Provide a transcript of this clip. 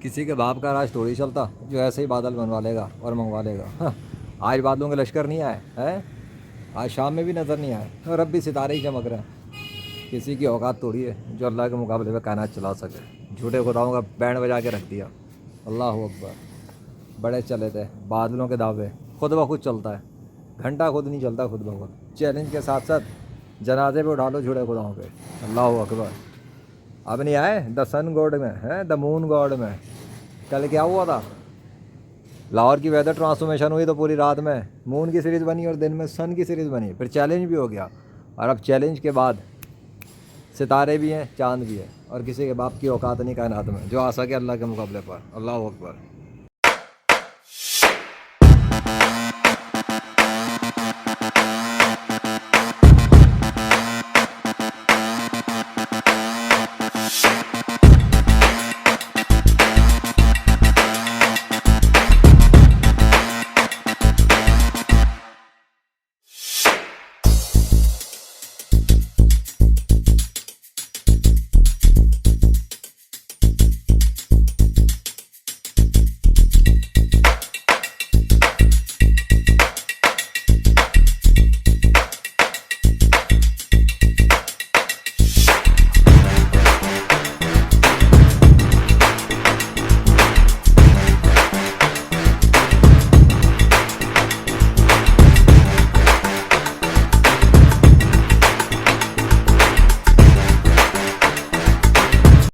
किसी के बाप का राज थोड़ी चलता जो ऐसे ही बादल बनवा लेगा और मंगवा लेगा। हाँ, आज बादलों के लश्कर नहीं आए हैं, आज शाम में भी नज़र नहीं आए और अब भी सितारे ही चमक रहे हैं। किसी की औकात थोड़ी है जो अल्लाह के मुकाबले में कायनात चला सके। झूठे खुदाओं का बैंड बजा के रख दिया। अल्लाह अकबर। बड़े चले थे बादलों के दावे, खुद ब खुद चलता है, घंटा खुद नहीं चलता खुद ब खुद। चैलेंज के साथ साथ जनाजे पे उठा लो झूठे खुदाओं पे। अल्लाह अकबर। अब नहीं आए द सन गॉड में, है द मून गॉड में। कल क्या हुआ था, लाहौर की वेदर ट्रांसफॉर्मेशन हुई तो पूरी रात में मून की सीरीज़ बनी और दिन में सन की सीरीज़ बनी। फिर चैलेंज भी हो गया और अब चैलेंज के बाद सितारे भी हैं, चांद भी है और किसी के बाप की औकात नहीं कायनात में जो आ सके अल्लाह के मुकाबले पर। अल्लाह अकबर।